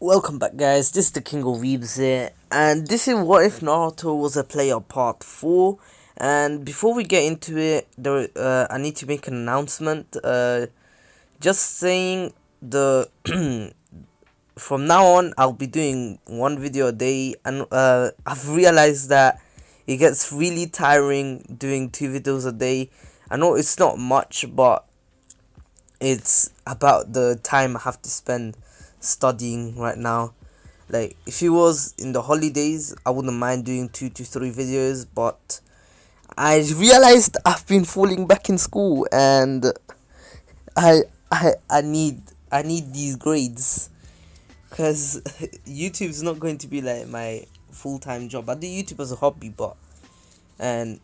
Welcome back, guys. This is the King of Weebs here, and this is What If Naruto Was a Player Part 4. And before we get into it, I need to make an announcement. Just saying, the from now on, I'll be doing one video a day, and I've realized that it gets really tiring doing 2 videos a day. I know it's not much, but it's about the time I have to spend studying right now. Like, if it was in the holidays, I wouldn't mind doing 2 to 3 videos, but I realized I've been falling back in school, and I need these grades, because YouTube's not going to be like my full-time job. I do YouTube as a hobby, but and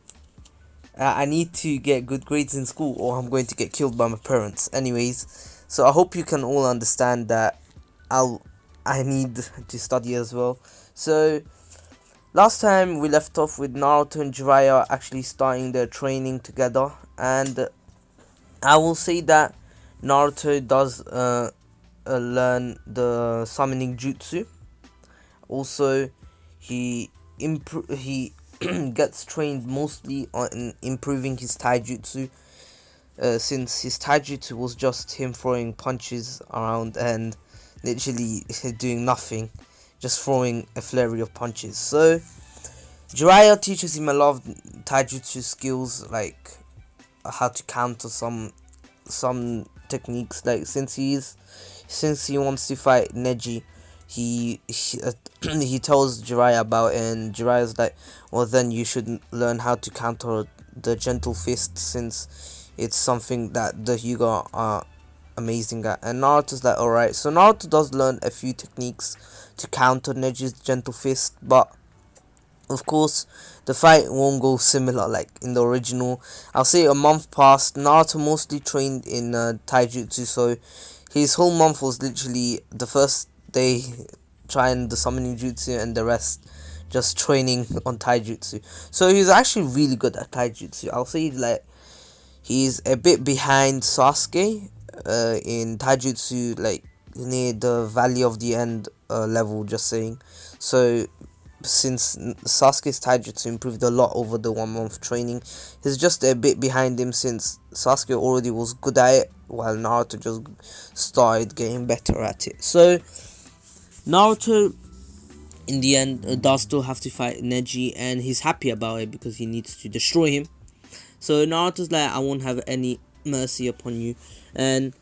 I need to get good grades in school, or I'm going to get killed by my parents. Anyways, so I hope you can all understand that I need to study as well. So last time we left off with Naruto and Jiraiya actually starting their training together, and I will say that Naruto does learn the summoning jutsu. Also, he gets trained mostly on improving his taijutsu, since his taijutsu was just him throwing punches around and literally doing nothing, just throwing a flurry of punches. So Jiraiya teaches him a lot of taijutsu skills, like how to counter some techniques. Like, since he wants to fight Neji, he tells Jiraiya about it, and Jiraiya's like, well, then you should learn how to counter the gentle fist, since it's something that the Hyuga are amazing at. And Naruto's like, alright. So Naruto does learn a few techniques to counter Neji's gentle fist, but of course the fight won't go similar like in the original. I'll say a month passed. Naruto mostly trained in taijutsu, so his whole month was literally the first day trying the summoning jutsu, and the rest just training on taijutsu. So he's actually really good at taijutsu. I'll say, like, he's a bit behind Sasuke in taijutsu, like near the Valley of the End level, just saying. So since Sasuke's taijutsu improved a lot over the 1 month training, he's just a bit behind him, since Sasuke already was good at it, while Naruto just started getting better at it. So Naruto, in the end, does still have to fight Neji, and he's happy about it because he needs to destroy him. So Naruto's like, I won't have any mercy upon you, and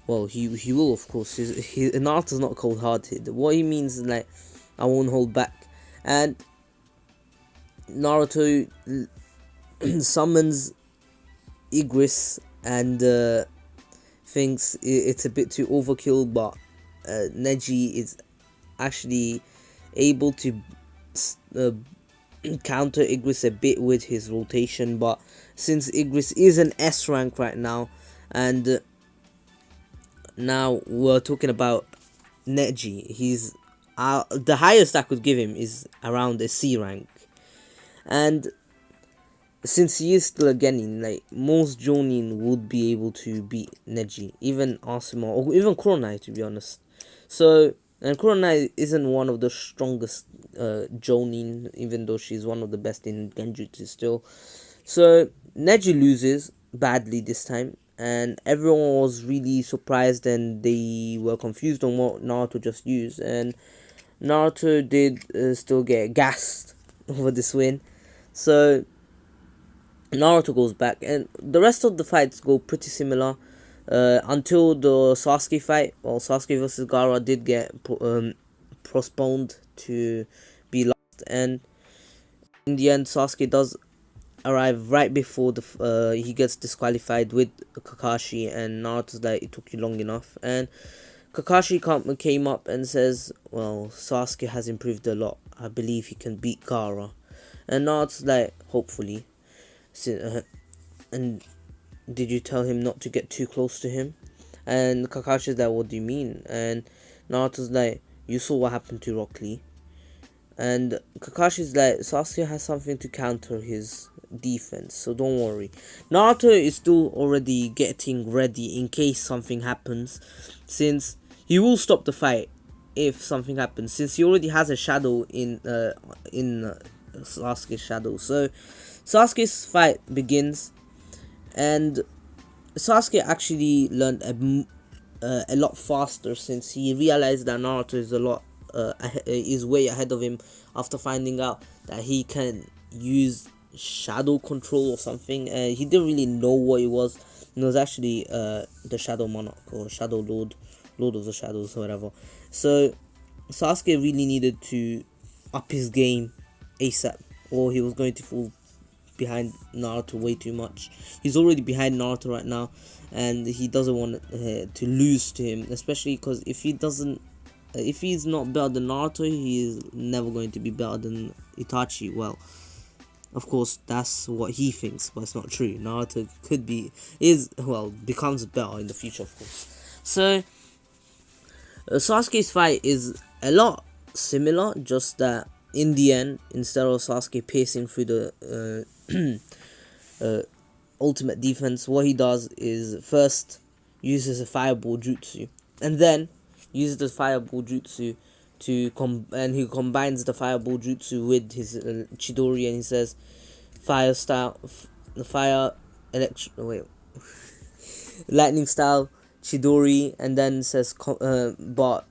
well, he will, of course. Naruto's not cold-hearted. What he means is, like, I won't hold back. And Naruto summons Igris, and thinks it's a bit too overkill, but Neji is actually able to counter Igris a bit with his rotation. But since Igris is an S rank right now, and now we're talking about Neji, he's the highest I could give him is around a C rank. And since he is still a genin, like, most jonin would be able to beat Neji, even Asuma, or even Kuronai, to be honest. So, and Kuronai isn't one of the strongest jonin, even though she's one of the best in genjutsu still. So Neji loses badly this time, and everyone was really surprised, and they were confused on what Naruto just used. And Naruto did still get gassed over this win. So Naruto goes back, and the rest of the fights go pretty similar until the Sasuke fight. Well, Sasuke versus Gaara did get postponed to be last, and in the end Sasuke does arrive right before he gets disqualified with Kakashi, and Naruto's like, it took you long enough. And Kakashi came up and says, well, Sasuke has improved a lot. I believe he can beat Gaara. And Naruto's like, hopefully. And did you tell him not to get too close to him? And Kakashi's like, what do you mean? And Naruto's like, you saw what happened to Rock Lee. And Kakashi's like, Sasuke has something to counter his defense, so don't worry. Naruto is still already getting ready in case something happens, since he will stop the fight if something happens, since he already has a shadow in Sasuke's shadow. So Sasuke's fight begins, and Sasuke actually learned a lot faster, since he realized that Naruto is is way ahead of him after finding out that he can use shadow control or something. He didn't really know what it was. It was actually the Shadow Monarch or Shadow Lord, Lord of the Shadows, or whatever. So Sasuke really needed to up his game ASAP, or he was going to fall behind Naruto way too much. He's already behind Naruto right now, and he doesn't want to lose to him, especially because if he's not better than Naruto, he is never going to be better than Itachi. Well, of course, that's what he thinks, but it's not true. Naruto becomes better in the future, of course. So Sasuke's fight is a lot similar, just that in the end, instead of Sasuke piercing through the ultimate defense, what he does is first uses a fireball jutsu, and then uses the fireball jutsu and he combines the fireball jutsu with his Chidori, and he says fire style, lightning style Chidori, and then says but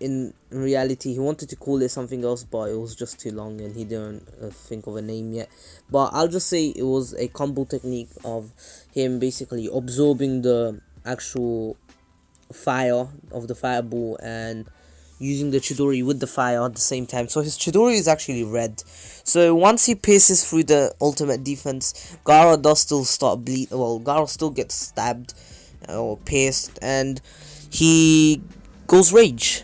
in reality he wanted to call it something else, but it was just too long and he didn't think of a name yet. But I'll just say it was a combo technique of him basically absorbing the actual fire of the fireball and using the Chidori with the fire at the same time. So his Chidori is actually red. So once he pierces through the ultimate defense, Gaara does still start bleed. Well, Gaara still gets stabbed or pierced, and he goes rage.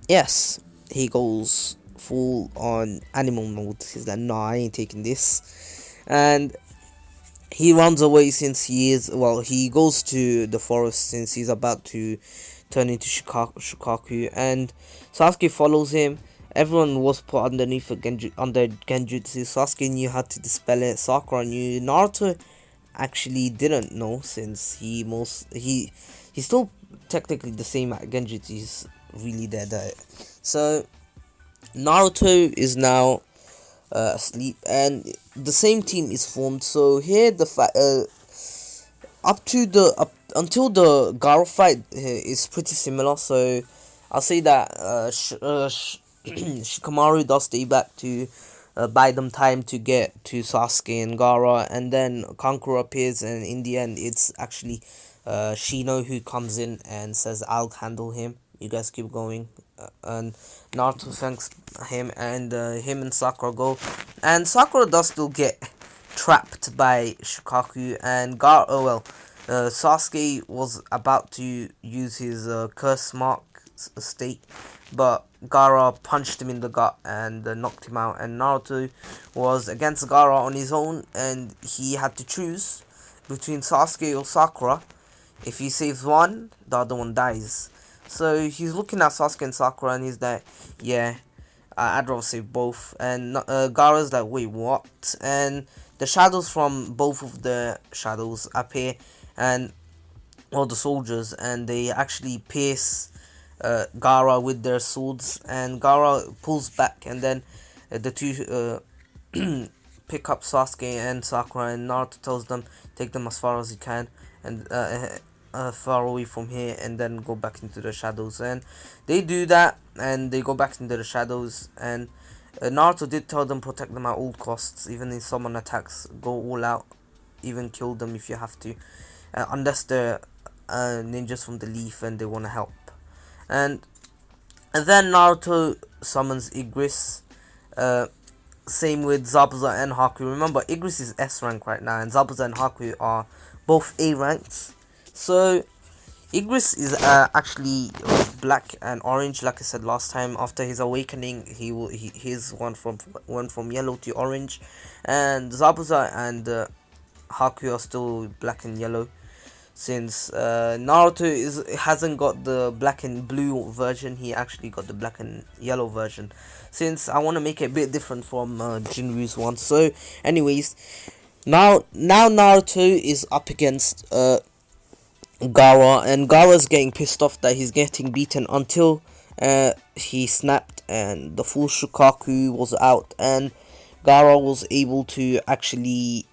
Yes, he goes full on animal mode. He's like, nah, I ain't taking this. And he runs away, since he goes to the forest, since he's about to turn into Shukaku. And Sasuke follows him. Everyone was put underneath under Genjutsu. Sasuke knew how to dispel it. Sakura knew. Naruto actually didn't know, since he's still technically the same at Genjutsu. He's really dead at it. So Naruto is now asleep, and the same team is formed. So here until the Gaara fight is pretty similar. So I'll say that Shikamaru does stay back to buy them time to get to Sasuke and Gaara, and then Kankuro appears, and in the end it's actually Shino who comes in and says, I'll handle him, you guys keep going. And Naruto thanks him, and him and Sakura go, and Sakura does still get trapped by Shukaku, and Sasuke was about to use his curse mark state, but Gaara punched him in the gut and knocked him out, and Naruto was against Gaara on his own, and he had to choose between Sasuke or Sakura. If he saves one, the other one dies. So he's looking at Sasuke and Sakura, and he's like, yeah, I'd rather save both. And Gaara's like, wait, what? And the shadows from both of the shadows appear, and all the soldiers, and they actually pierce Gaara with their swords, and Gaara pulls back, and then the two pick up Sasuke and Sakura, and Naruto tells them take them as far as you can, and far away from here, and then go back into the shadows. And they do that, and they go back into the shadows, and Naruto did tell them protect them at all costs, even if someone attacks, go all out, even kill them if you have to, unless they're ninjas from the leaf and they want to help. And then Naruto summons Igris, same with Zabuza and Haku. Remember, Igris is S rank right now, and Zabuza and Haku are both A ranks. So Igris is actually black and orange, like I said last time. After his awakening, he's went from yellow to orange, and Zabuza and Haku are still black and yellow. Since Naruto hasn't got the black and blue version, he actually got the black and yellow version. Since I want to make it a bit different from Jinryu's one. So, anyways, now Naruto is up against Gaara, and Gaara's getting pissed off that he's getting beaten until he snapped and the full Shukaku was out, and Gaara was able to actually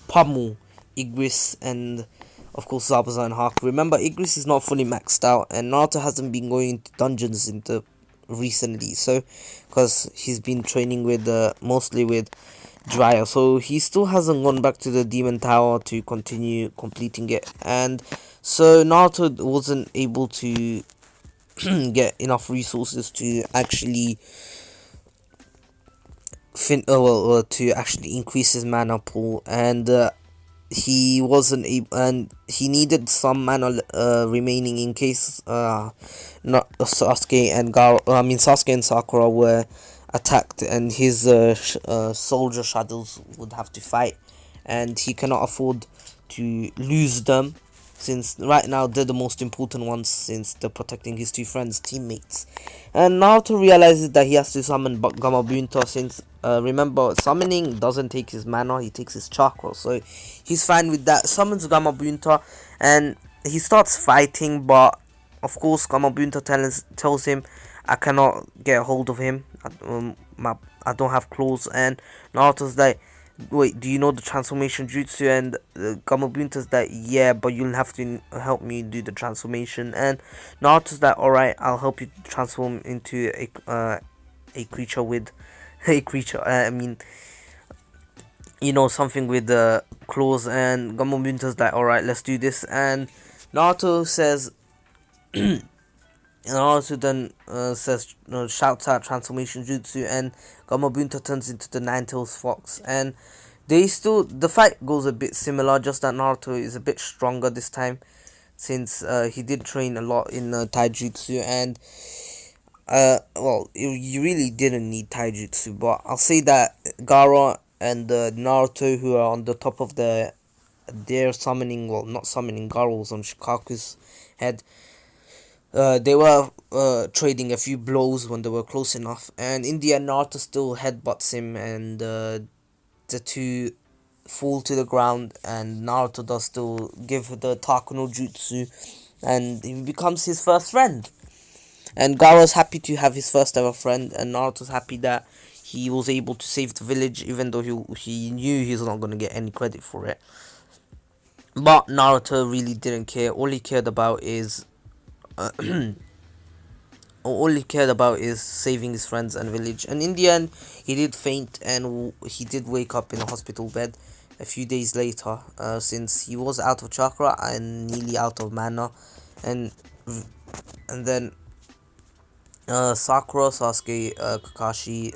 pummel Igris and of course Zabuza and Haku. Remember, Igris is not fully maxed out, and Naruto hasn't been going into dungeons into recently, so because he's been training with mostly with Jiraiya, so he still hasn't gone back to the Demon Tower to continue completing it, and so Naruto wasn't able to get enough resources to actually to actually increase his mana pool, and he wasn't able, and he needed some mana remaining in case not Sasuke and Sasuke and Sakura were attacked, and his soldier shadows would have to fight, and he cannot afford to lose them, since right now they're the most important ones, since they're protecting his two friends, teammates. And Naruto realizes that he has to summon Gamabunta, since remember, summoning doesn't take his mana, he takes his chakra, so he's fine with that. Summons Gamabunta and he starts fighting, but of course Gamabunta tells him, I cannot get a hold of him, I don't have claws, and Naruto's like, wait, do you know the transformation jutsu? And Gamabunta's like, yeah, but you'll have to help me do the transformation. And Naruto's like, alright, I'll help you transform into a creature with something with claws. And Gamabunta's like, alright, let's do this. And Naruto says Naruto then shouts out transformation jutsu, and Gamabunta turns into the Nine-Tailed Fox, and the fight goes a bit similar, just that Naruto is a bit stronger this time, since he did train a lot in taijutsu, and you really didn't need taijutsu, but I'll say that Gaara and Naruto, who are on the top of they're summoning, not summoning, Gaara was on Shikaku's head. They were trading a few blows when they were close enough, and in the end Naruto still headbutts him, and the two fall to the ground, and Naruto does still give the Takuno Jutsu, and he becomes his first friend. And Gaara's happy to have his first ever friend, and Naruto's happy that he was able to save the village, even though he knew he's not going to get any credit for it. But Naruto really didn't care. All he cared about is saving his friends and village. And in the end, he did faint, and he did wake up in a hospital bed a few days later, since he was out of chakra and nearly out of mana. And then Sakura, Sasuke, Kakashi,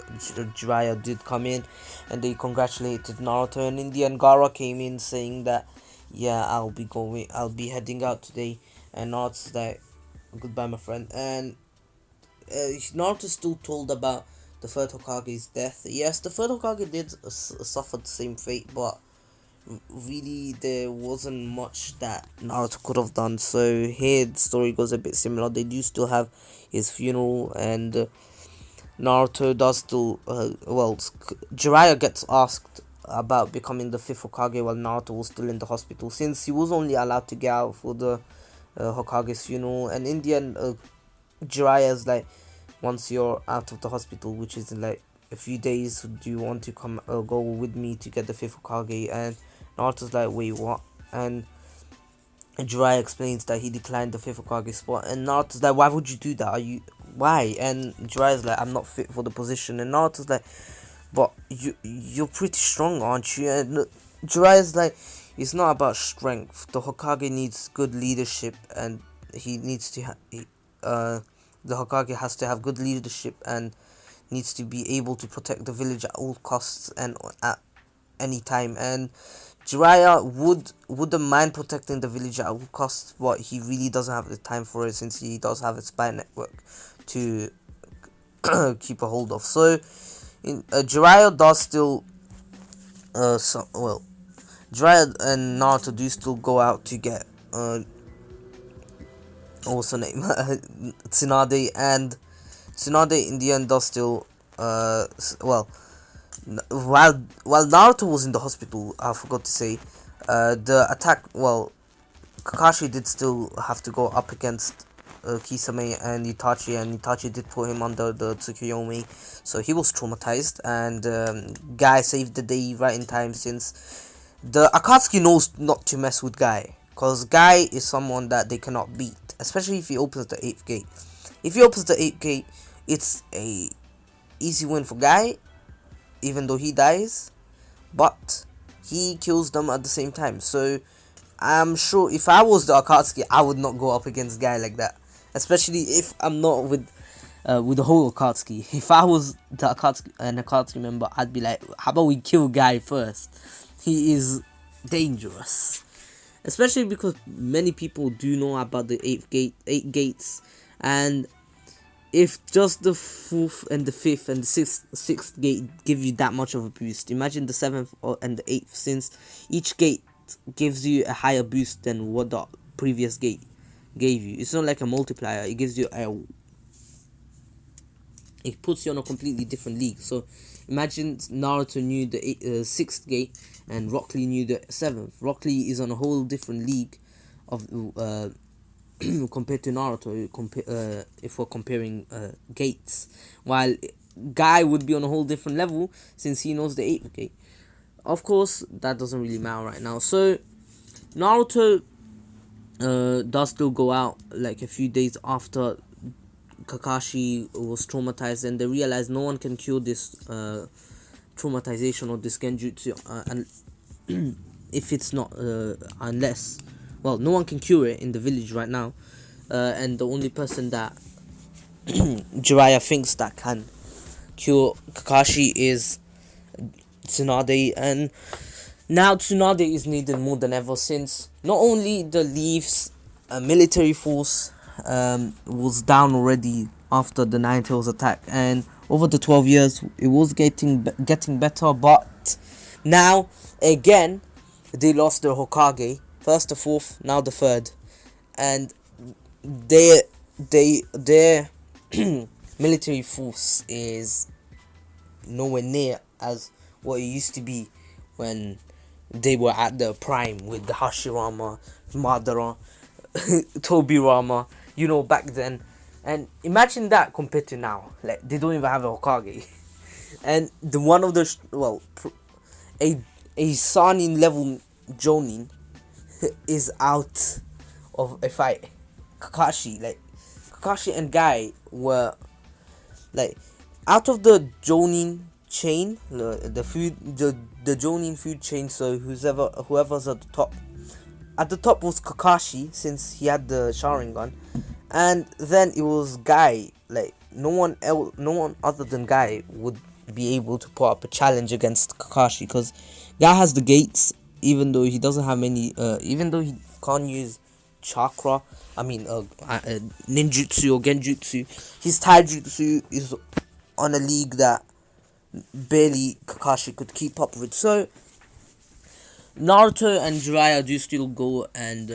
Jiraiya did come in, and they congratulated Naruto. And in the end, Gaara came in saying that, yeah, I'll be heading out today. And Naruto's like, goodbye, my friend. And Naruto's still told about the third Hokage's death. Yes, the third Hokage did suffer the same fate, but really there wasn't much that Naruto could have done. So here the story goes a bit similar. They do still have his funeral, and Naruto does still Jiraiya gets asked about becoming the fifth Hokage while Naruto was still in the hospital, since he was only allowed to get out for the Hokage's funeral. And in the end, Jiraiya's like, once you're out of the hospital, which is in like a few days, do you want to go with me to get the fifth Hokage? And Naruto's like, wait, what? And Jiraiya explains that he declined the fifth Hokage spot, and Naruto's like, why would you do that? Why? And Jiraiya's like, I'm not fit for the position. And Naruto's like, but you're pretty strong, aren't you? And Jiraiya's like, it's not about strength. The Hokage needs good leadership, and he needs to the Hokage has to have good leadership and needs to be able to protect the village at all costs and at any time. And Jiraiya wouldn't mind protecting the village at all costs, but he really doesn't have the time for it, since he does have a spy network to keep a hold of. So Jiraiya does still Jiraiya and Naruto do still go out to get what's her name Tsunade, and Tsunade in the end does still while Naruto was in the hospital, I forgot to say, the attack, Kakashi did still have to go up against Kisame and Itachi did put him under the Tsukuyomi, so he was traumatized. And Guy saved the day right in time, since the Akatsuki knows not to mess with Guy, because Guy is someone that they cannot beat, especially if he opens the 8th gate. If he opens the 8th gate, it's a easy win for Guy, even though he dies, but he kills them at the same time. So I'm sure if I was the Akatsuki, I would not go up against Guy like that, especially if I'm not with the whole Akatsuki. If I was the Akatsuki, an Akatsuki member, I'd be like, how about we kill Guy first? He is dangerous, especially because many people do know about the 8 gates, and if just the 4th and the 5th and the 6th gate give you that much of a boost, imagine the 7th and the 8th, since each gate gives you a higher boost than what the previous gate gave you. It's not like a multiplier. It gives you it puts you on a completely different league. So imagine Naruto knew the 6th gate and Rock Lee knew the 7th. Rock Lee is on a whole different league of compared to Naruto, if we're comparing gates, while Guy would be on a whole different level since he knows the 8th gate. Of course, that doesn't really matter right now. So Naruto does still go out like a few days after Kakashi was traumatized, and they realized no one can cure this traumatization or this genjutsu, and if it's not unless, well, no one can cure it in the village right now, and the only person that Jiraiya thinks that can cure Kakashi is Tsunade. And now Tsunade is needed more than ever, since not only the Leaf's military force was down already after the Nine Tails attack, and over the 12 years it was getting better, but now again they lost their Hokage, first the 4th, now the 3rd, and their military force is nowhere near as what it used to be when they were at their prime with the Hashirama, Madara, Tobirama, back then. And imagine that compared to now. Like, they don't even have a Hokage. And the one of the a Sanin level Jonin is out of a fight. Kakashi and Guy were like out of the Jonin chain, the Jonin food chain. So whoever's at the top. At the top was Kakashi, since he had the Sharingan, and then it was Guy. Like no one other than Guy would be able to put up a challenge against Kakashi, because Guy has the gates, even though he doesn't have many. Even though he can't use chakra, ninjutsu or genjutsu, his taijutsu is on a league that barely Kakashi could keep up with. So Naruto and Jiraiya do still go and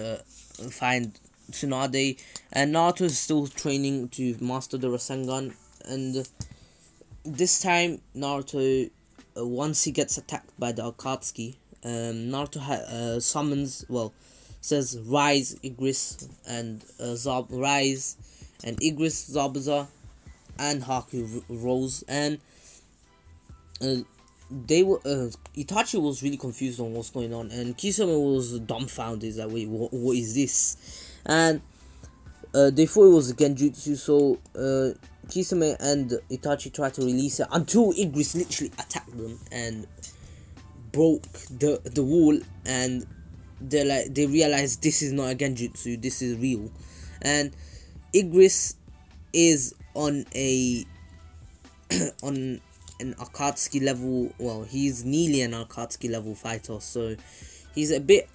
find Tsunade, and Naruto is still training to master the Rasengan. And this time Naruto, once he gets attacked by the Akatsuki, Naruto says rise Igris and rise, and Igris, Zabuza and Haku rose, and they were Itachi was really confused on what's going on, and Kisame was dumbfounded. He's like, wait, what is this? And they thought it was a genjutsu, so Kisame and Itachi tried to release it until Igris literally attacked them and broke the wall, and they realized this is not a genjutsu, this is real. And Igris is on a on an Akatsuki level, well, he's nearly an Akatsuki level fighter, so he's a bit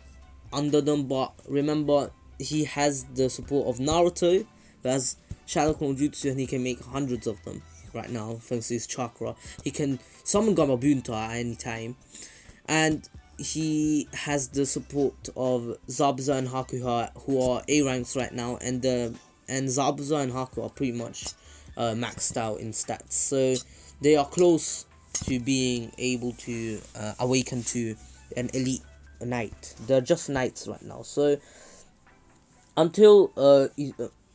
under them, but remember, he has the support of Naruto, who has Shadow Clone Jutsu, and he can make hundreds of them right now thanks to his chakra. He can summon Gamabunta at any time, and he has the support of Zabuza and Haku, who are A ranks right now, and Zabuza and Haku are pretty much maxed out in stats, so they are close to being able to awaken to an elite knight. They're just knights right now. So until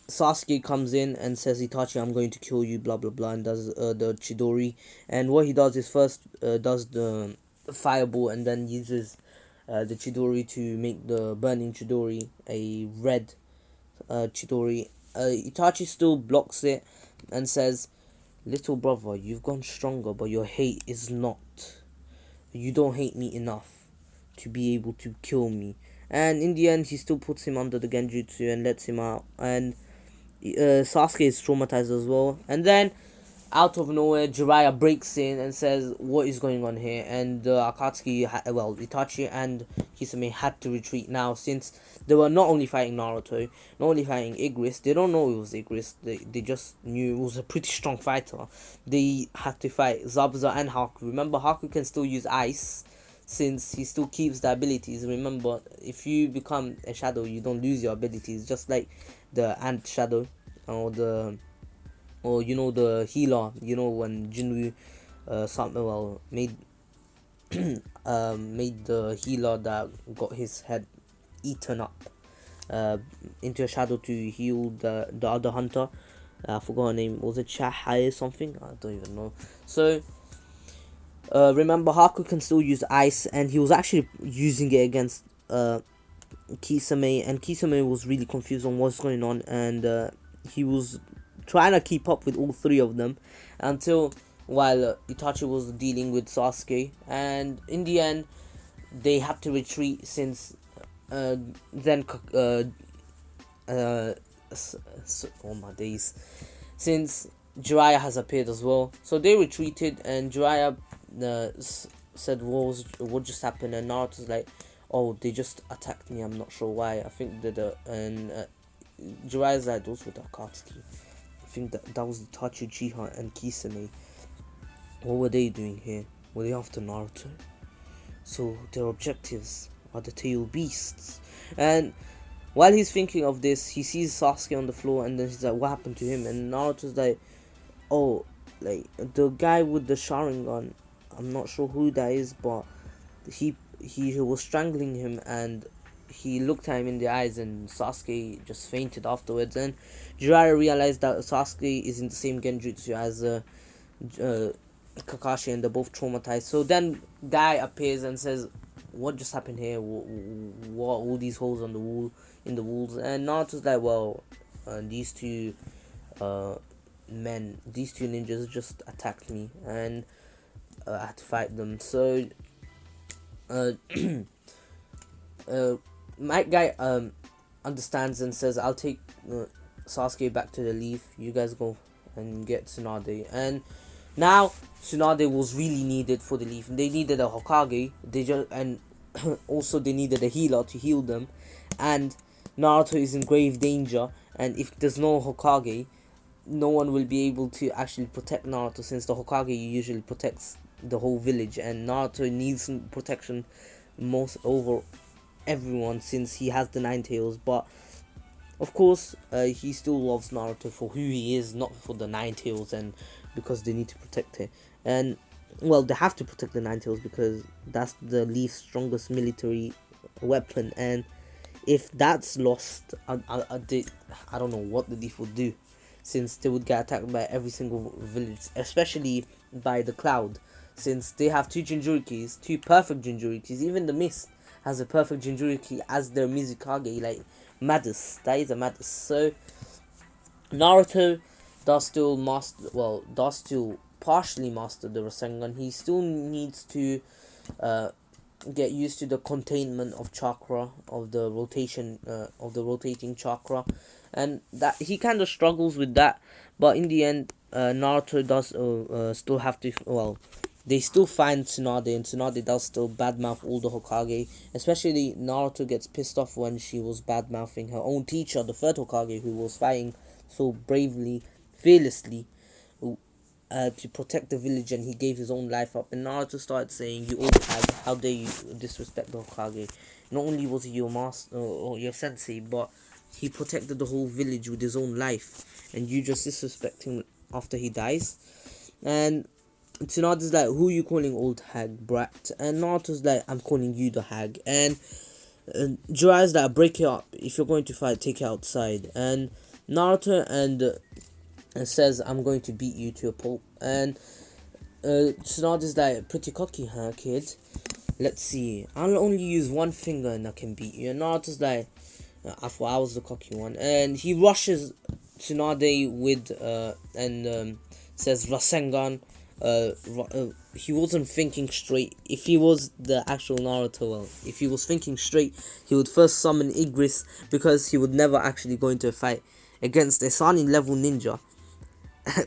Sasuke comes in and says, Itachi, I'm going to kill you, blah blah blah, and does the Chidori. And what he does is first does the fireball, and then uses the Chidori to make the burning Chidori a red Chidori. Itachi still blocks it and says, little brother, you've gone stronger, but your hate is not. You don't hate me enough to be able to kill me. And in the end, he still puts him under the Genjutsu and lets him out. And Sasuke is traumatized as well. And then, out of nowhere, Jiraiya breaks in and says, what is going on here? And Itachi and Kisame had to retreat now, since they were not only fighting Naruto, not only fighting Igris. They don't know it was Igris. They just knew it was a pretty strong fighter. They had to fight Zabuza and Haku. Remember, Haku can still use ice, since he still keeps the abilities. Remember, if you become a shadow, you don't lose your abilities, just like the ant shadow, or the healer. When Jinwoo made made the healer that got his head eaten up into a shadow to heal the other hunter. I forgot her name. Was it Chahai or something? I don't even know. So remember, Haku can still use ice, and he was actually using it against Kisame, and Kisame was really confused on what's going on, and he was trying to keep up with all three of them until while Itachi was dealing with Sasuke, and in the end they had to retreat, since oh my days, since Jiraiya has appeared as well. So they retreated, and Jiraiya said, what just happened? And Naruto's like, oh, they just attacked me, I'm not sure why. I think that Jiraiya's like, those were the Akatsuki. I think that was Itachi, Uchiha, and Kisame. What were they doing here? Were they after Naruto? So their objectives are the tail beasts. And while he's thinking of this, he sees Sasuke on the floor, and then he's like, what happened to him? And Naruto's like, oh, like, the guy with the Sharingan, I'm not sure who that is, but he was strangling him, and he looked at him in the eyes, and Sasuke just fainted afterwards. And Jiraiya realized that Sasuke is in the same Genjutsu as Kakashi, and they're both traumatized. So then Guy appears and says, what just happened here? What all these holes on the wall, in the walls? And Naruto's like, well, these two ninjas just attacked me, and I had to fight them. So my guy understands and says, I'll take Sasuke back to the leaf, you guys go and get Tsunade. And now Tsunade was really needed for the leaf. They needed a Hokage, and also they needed a healer to heal them, and Naruto is in grave danger, and if there's no Hokage, no one will be able to actually protect Naruto, since the Hokage usually protects the whole village, and Naruto needs protection most over everyone, since he has the Nine Tails. But of course he still loves Naruto for who he is, not for the Nine Tails, and because they need to protect him. And well, they have to protect the Nine Tails because that's the least strongest military weapon, and if that's lost, I don't know what the Leaf would do, since they would get attacked by every single village, especially by the Cloud, since they have two Jinchurikis, two perfect Jinchurikis. Even the Mist has a perfect Jinchuriki as their Mizukage, like Madus. That is a Madus. So Naruto does still partially master the Rasengan. He still needs to get used to the containment of chakra, of the rotating chakra, and that he kind of struggles with that. But in the end, Naruto does still have to. Well, they still find Tsunade, and Tsunade does still badmouth all the Hokage. Especially Naruto gets pissed off when she was badmouthing her own teacher, the third Hokage, who was fighting so bravely, fearlessly, to protect the village, and he gave his own life up. And Naruto started saying, "You old hag, how dare you disrespect the Hokage? Not only was he your master or your sensei, but he protected the whole village with his own life, and you just disrespect him after he dies." And Tsunade's like, "Who are you calling old hag, brat?" And Naruto's like, "I'm calling you the hag." And Jiraiya's like, "Break it up. If you're going to fight, take it outside." And Naruto and says, I'm going to beat you to a pulp. And Tsunade's like, pretty cocky, huh, kid? Let's see. I'll only use one finger and I can beat you. And Naruto's like, I thought I was the cocky one. And he rushes Tsunade with and says Rasengan. He wasn't thinking straight. If he was the actual Naruto, well, if he was thinking straight, he would first summon Igris, because he would never actually go into a fight against a Sani level ninja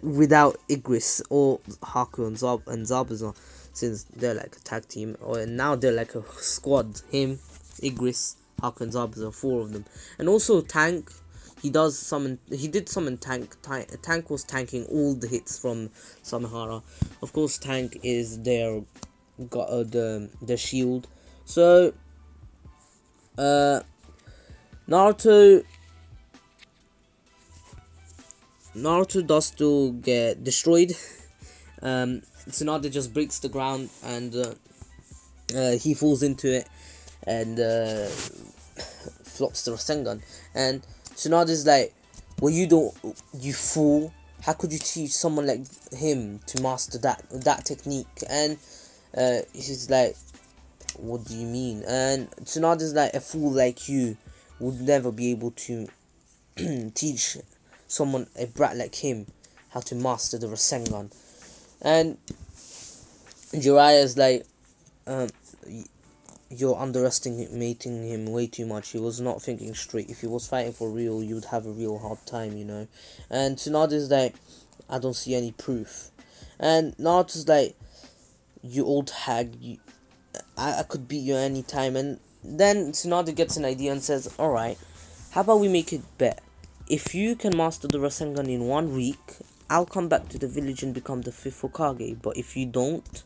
without Igris or Haku and Zabuza, since they're like a tag team, or now they're like a squad. Him, Igris, Haku and Zabuza, 4 of them. And also Tank, he did summon Tank. Tank was tanking all the hits from Samihara. Of course, Tank is their shield. So Naruto does still get destroyed. Tsunade just breaks the ground and he falls into it and flops the Rasengan. And Tsunade's like, well, you fool, how could you teach someone like him to master that technique? And he's like, what do you mean? And Tsunade's like, a fool like you would never be able to teach someone, a brat like him, how to master the Rasengan. And Jiraiya's like, you're underestimating him way too much. He was not thinking straight. If he was fighting for real, you would have a real hard time, you know. And Tsunade's like, I don't see any proof. And Naruto's like, you old hag, I could beat you anytime. And then Tsunade gets an idea and says, alright, how about we make it bet? If you can master the Rasengan in 1 week, I'll come back to the village and become the 5th Hokage. But if you don't,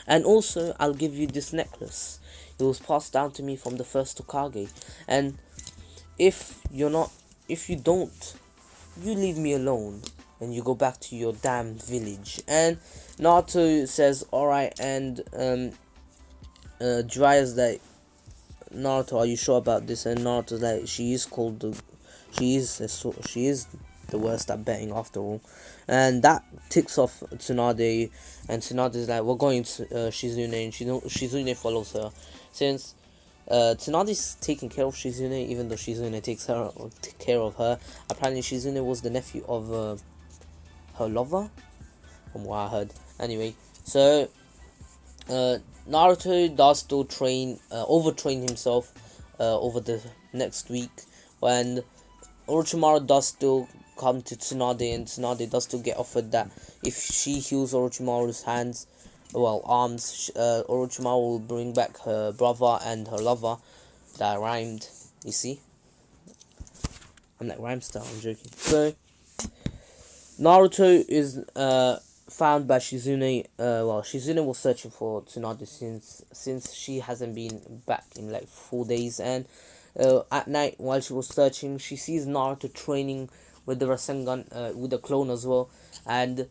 and also I'll give you this necklace. It was passed down to me from the 1st Hokage. And if you don't, you leave me alone and you go back to your damn village. And Naruto says, alright. And Jiraiya's like, Naruto, are you sure about this? And Naruto's like, she is the worst at betting after all. And that ticks off Tsunade, and Tsunade's like, we're going to Shizune, and Shizune follows her, since Tsunade's taking care of Shizune, even though Shizune takes care of her. Apparently Shizune was the nephew of her lover, from what I heard. Anyway, so Naruto does still overtrain himself over the next week, and Orochimaru does still come to Tsunade, and Tsunade does still get offered that if she heals Orochimaru's arms, Orochimaru will bring back her brother and her lover. That rhymed, you see? I'm like Rhymestar, I'm joking. So, Naruto is found by Shizune. Shizune was searching for Tsunade since she hasn't been back in like 4 days, and at night while she was searching, she sees Naruto training with the Rasengan, with the clone as well, and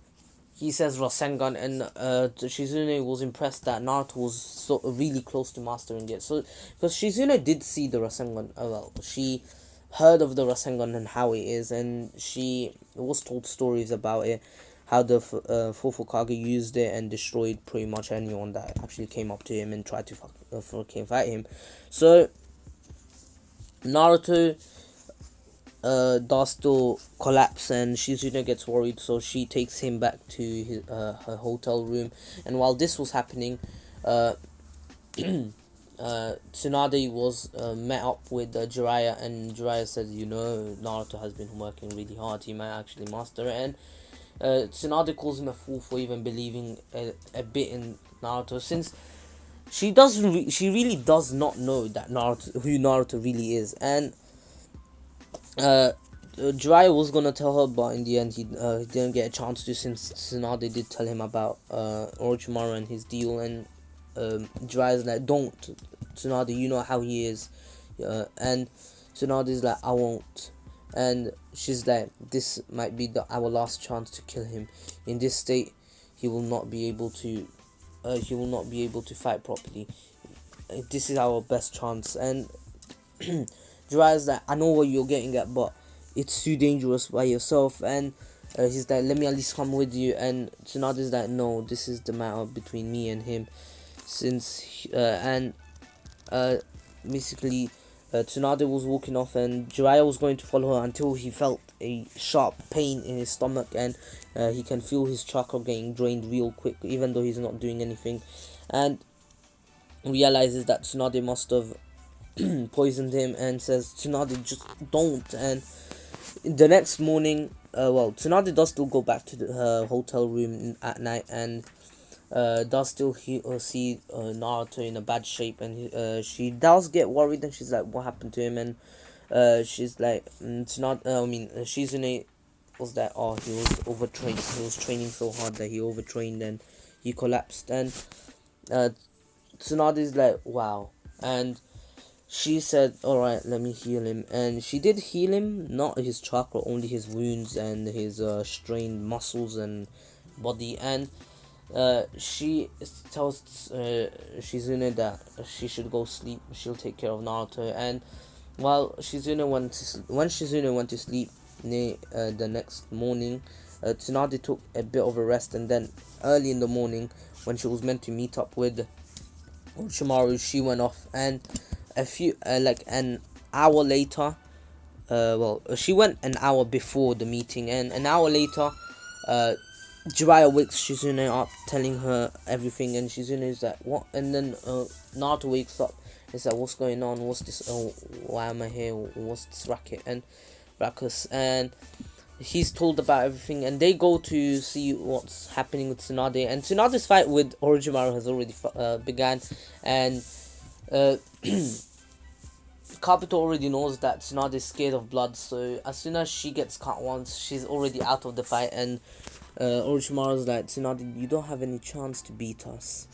he says Rasengan, and Shizune was impressed that Naruto was really close to mastering it. So, because Shizune did see the Rasengan, she heard of the Rasengan and how it is, and she was told stories about it, how the 4th Hokage used it and destroyed pretty much anyone that actually came up to him and tried to fucking fight him. So Naruto does still collapse, and Shizune gets worried, so she takes him back to her hotel room. And while this was happening, Tsunade was met up with Jiraiya, and Jiraiya said, Naruto has been working really hard, he might actually master it. And Tsunade calls him a fool for even believing a bit in Naruto, since she really does not know that who Naruto really is. And Jiraiya was gonna tell her, but in the end he didn't get a chance to, since Tsunade did tell him about Orochimaru and his deal. And Jiraiya's like, don't, Tsunade, you know how he is. And Tsunade's like, I won't. And she's like, this might be our last chance to kill him. In this state, he will not be able to fight properly. This is our best chance. And Jiraiya's like, I know what you're getting at, but it's too dangerous by yourself, and he's like, let me at least come with you. And Tsunade's like, no, this is the matter between me and him, since and basically Tsunade was walking off, and Jiraiya was going to follow her until he felt a sharp pain in his stomach, and he can feel his chakra getting drained real quick, even though he's not doing anything, and realizes that Tsunade must have poisoned him, and says, Tsunade, just don't. And the next morning, well, Tsunade does still go back to her hotel room at night, and does still see Naruto in a bad shape, and she does get worried, and she's like, what happened to him? And she's like, it's not, I mean, Shizune was that, oh, he was overtrained, he was training so hard that he overtrained and he collapsed. And Tsunade's like, wow. And she said, alright, let me heal him. And she did heal him, not his chakra, only his wounds and his strained muscles and body. And she tells Shizune that she should go sleep. She'll take care of Naruto. And while Shizune when Shizune went to sleep, the next morning, Tsunade took a bit of a rest, and then early in the morning, when she was meant to meet up with Orochimaru, she went off. And a few like an hour later, well, she went an hour before the meeting, and an hour later, Jiraiya wakes Shizune up, telling her everything, and Shizune is like, what? And then Naruto wakes up. It's like, what's going on? What's this? Oh, why am I here? What's this racket and ruckus? And he's told about everything, and they go to see what's happening with Tsunade. And Tsunade's fight with Orochimaru has already began, and Kabuto already knows that Tsunade is scared of blood, so as soon as she gets cut once, she's already out of the fight. And Orochimaru's like, Tsunade, you don't have any chance to beat us.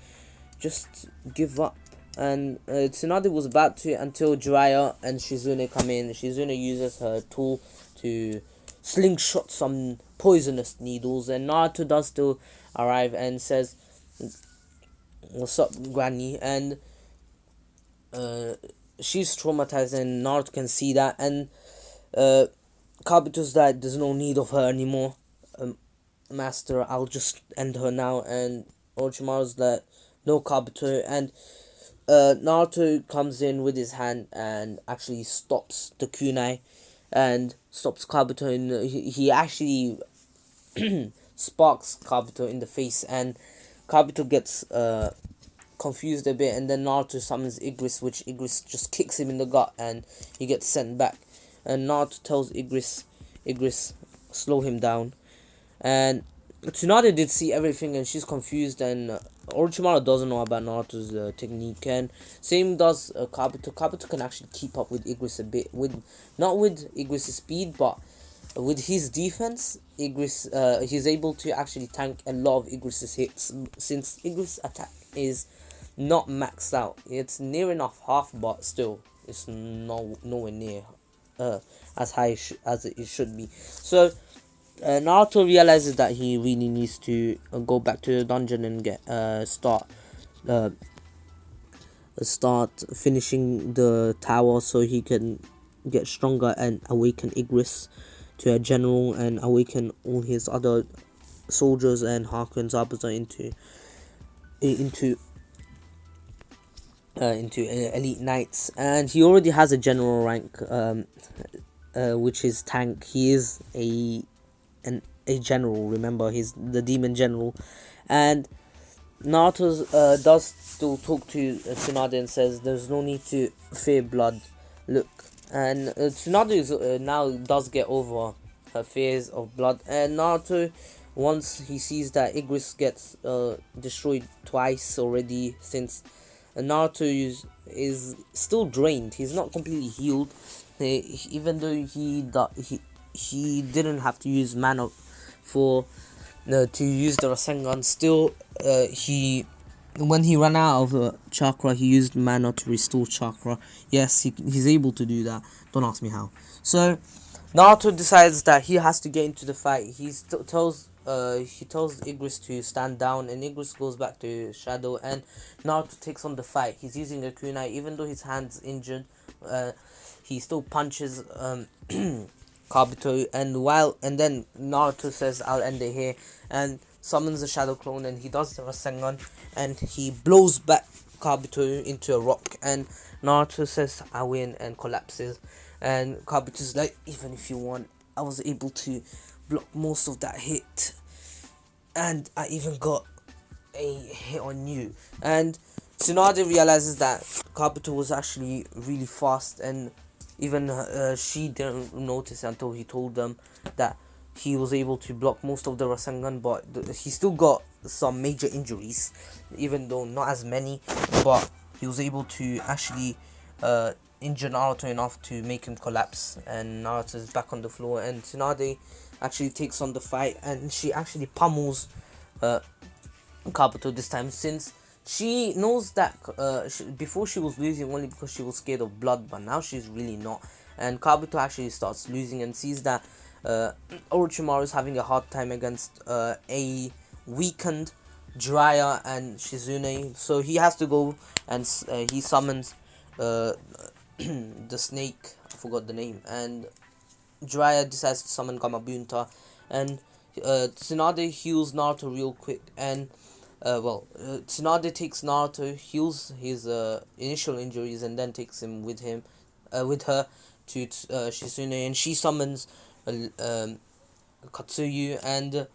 Just give up. And Tsunade was about to, until Jiraiya and Shizune come in. Shizune uses her tool to slingshot some poisonous needles, and Naruto does still arrive and says, what's up, Granny? And she's traumatized, and Naruto can see that. And Kabuto's like, there's no need of her anymore, Master, I'll just end her now. And Orochimaru's like, no, Kabuto. And Naruto comes in with his hand and actually stops the kunai and stops Kabuto, and he actually sparks Kabuto in the face, and Kabuto gets confused a bit, and then Naruto summons Igris, which Igris just kicks him in the gut, and he gets sent back. And Naruto tells Igris, slow him down. And Tsunade did see everything, and she's confused, and Orochimaru doesn't know about Naruto's technique, and same does Kabuto. Kabuto can actually keep up with Igris a bit, not with Igris' speed, but with his defense. Igris, he's able to actually tank a lot of Igris' hits, since Igris' attack is not maxed out. It's near enough half, but still, it's nowhere near as high as it should be. So Naruto realizes that he really needs to go back to the dungeon and get start finishing the tower, so he can get stronger and awaken Igris to a general, and awaken all his other soldiers and Haku and Zabuza into elite knights. And he already has a general rank, which is tank. He is a general, remember, he's the demon general. And Naruto does still talk to Tsunade and says there's no need to fear blood. Look, and Tsunade is, now does get over her fears of blood. And Naruto, once he sees that Igris gets destroyed twice already, since Naruto is still drained, he's not completely healed, even though he didn't have to use mana to use the Rasengan. Still, when he ran out of chakra, he used mana to restore chakra. Yes, he's able to do that. Don't ask me how. So Naruto decides that he has to get into the fight. He tells Igris to stand down, and Igris goes back to Shadow, and Naruto takes on the fight. He's using a kunai, even though his hand's injured. He still punches Kabuto, and then Naruto says, "I'll end it here," and summons the Shadow Clone, and he does the Rasengan, and he blows back Kabuto into a rock, and Naruto says, "I win," and collapses, and Kabuto's like, "Even if you won, I was able to block most of that hit, and I even got a hit on you." And Tsunade realizes that Kabuto was actually really fast, and even she didn't notice until he told them that he was able to block most of the Rasengan, but he still got some major injuries, even though not as many, but he was able to actually injure Naruto enough to make him collapse, and Naruto is back on the floor, and Tsunade actually takes on the fight, and she actually pummels Kabuto this time, since she knows that before she was losing only because she was scared of blood, but now she's really not. And Kabuto actually starts losing and sees that Orochimaru is having a hard time against a weakened Jiraiya and Shizune, so he has to go, and he summons the snake, I forgot the name, and Jiraiya decides to summon Gamabunta, and Tsunade heals Naruto real quick, and Tsunade takes Naruto, heals his initial injuries, and then takes him with her to Shizune, and she summons Katsuyu, and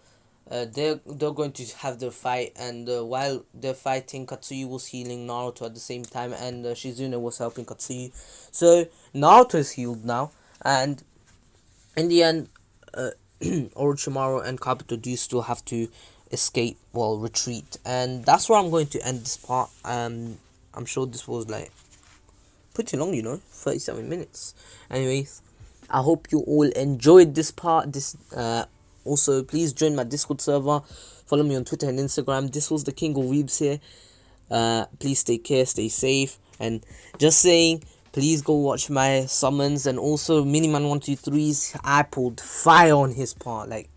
they're going to have their fight, and while they're fighting, Katsuyu was healing Naruto at the same time, and Shizune was helping Katsuyu. So Naruto is healed now, and in the end, Orochimaru and Kabuto do still have to escape, retreat, and that's where I'm going to end this part. I'm sure this was like pretty long, 37 minutes. Anyways, I hope you all enjoyed this part. Also, please join my Discord server, follow me on Twitter and Instagram. This was the King of Weebs here. Please take care, stay safe, and just saying, please go watch my summons, and also Miniman123's, I pulled fire on his part, like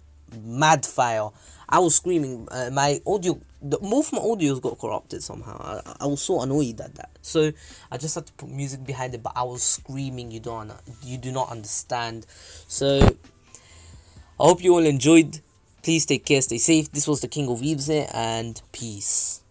mad fire. I was screaming. My audio, both my audios got corrupted somehow. I was so annoyed at that, so I just had to put music behind it. But I was screaming. You do not understand. So I hope you all enjoyed. Please take care, stay safe. This was the King of Weebs here, and peace.